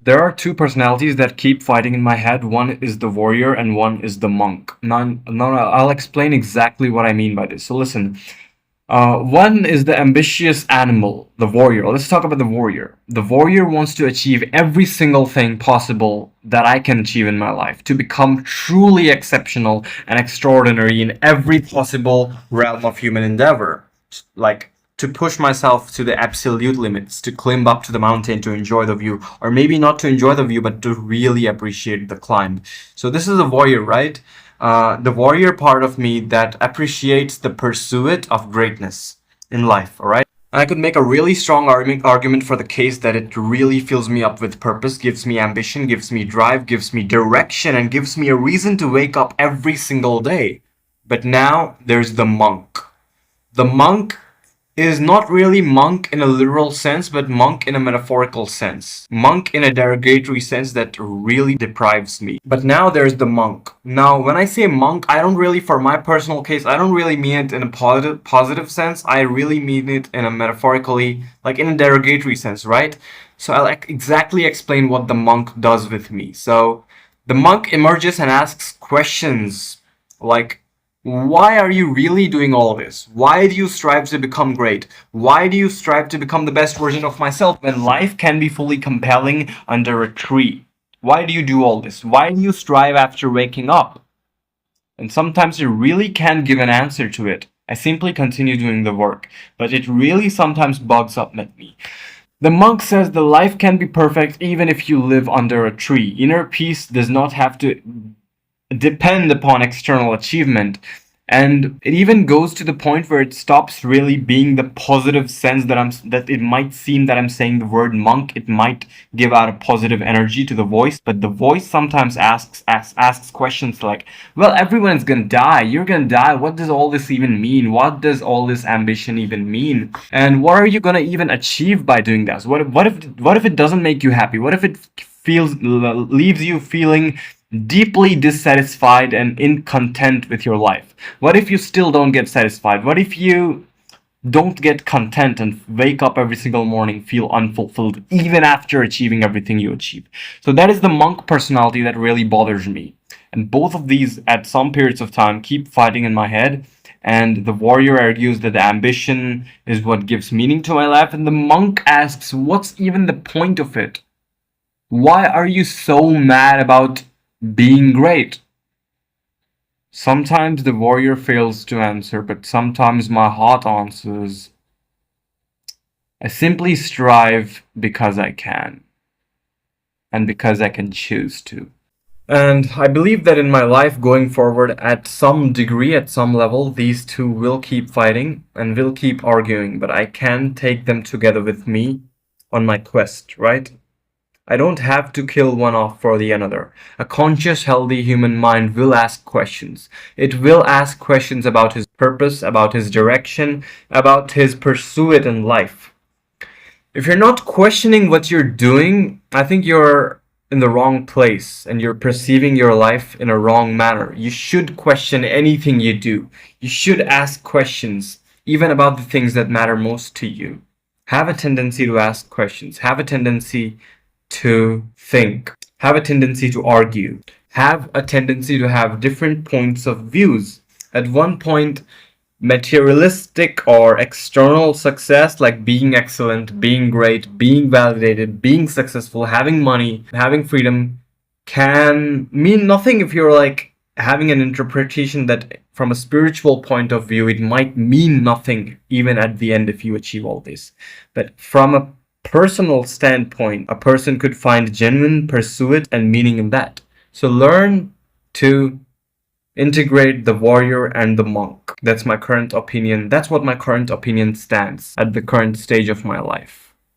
There are two personalities that keep fighting in my head. One is the warrior and one is the monk. Now, I'll explain exactly what I mean by this. So listen, one is the ambitious animal, the warrior. Let's talk about the warrior. The warrior wants to achieve every single thing possible that I can achieve in my life, to become truly exceptional and extraordinary in every possible realm of human endeavor. Like, to push myself to the absolute limits, to climb up to the mountain to enjoy the view, or maybe not to enjoy the view, but to really appreciate the climb. So this is a warrior, right? The warrior part of me that appreciates the pursuit of greatness in life, all right? I could make a really strong argument for the case that it really fills me up with purpose, gives me ambition, gives me drive, gives me direction, and gives me a reason to wake up every single day. But now there's the monk. The monk is not really monk in a literal sense, but monk in a metaphorical sense. Monk in a derogatory sense that really deprives me. But now there's the monk. Now, when I say monk, I don't really, for my personal case, I don't really mean it in a positive sense. I really mean it in a metaphorically, like in a derogatory sense, right? So I'll exactly explain what the monk does with me. So the monk emerges and asks questions like, why are you really doing all this? Why do you strive to become great? Why do you strive to become the best version of myself when life can be fully compelling under a tree? Why do you do all this? Why do you strive after waking up? And sometimes you really can't give an answer to it. I simply continue doing the work, but it really sometimes bugs up at me. The monk says the life can be perfect even if you live under a tree. Inner peace does not have to depend upon external achievement, and it even goes to the point where it stops really being the positive sense that it might seem that I'm saying the word monk. It might give out a positive energy to the voice, but the voice sometimes asks questions like, well, everyone's gonna die, you're gonna die, what does all this even mean? What does all this ambition even mean? And what are you gonna even achieve by doing this? What if it doesn't make you happy? What if it leaves you feeling deeply dissatisfied and incontent with your life? What if you still don't get satisfied? What if you don't get content and wake up every single morning feel unfulfilled even after achieving everything you achieve? So that is the monk personality that really bothers me. And both of these at some periods of time keep fighting in my head. And the warrior argues that the ambition is what gives meaning to my life, and the monk asks, what's even the point of it? Why are you so mad about being great? Sometimes the warrior fails to answer, but sometimes my heart answers. I simply strive because I can, and because I can choose to. And I believe that in my life going forward, at some degree, at some level, these two will keep fighting and will keep arguing, but I can take them together with me on my quest, right? I don't have to kill one off for the another. A conscious, healthy human mind will ask questions. It will ask questions about his purpose, about his direction, about his pursuit in life. If you're not questioning what you're doing, I think you're in the wrong place and you're perceiving your life in a wrong manner. You should question anything you do. You should ask questions, even about the things that matter most to you. Have a tendency to ask questions. Have a tendency to think, have a tendency to argue, have a tendency to have different points of views. At one point, materialistic or external success, like being excellent, being great, being validated, being successful, having money, having freedom, can mean nothing if you're like having an interpretation that from a spiritual point of view, it might mean nothing even at the end if you achieve all this. But from a personal standpoint, a person could find genuine pursuit and meaning in that. So learn to integrate the warrior and the monk. That's my current opinion. That's what my current opinion stands at the current stage of my life.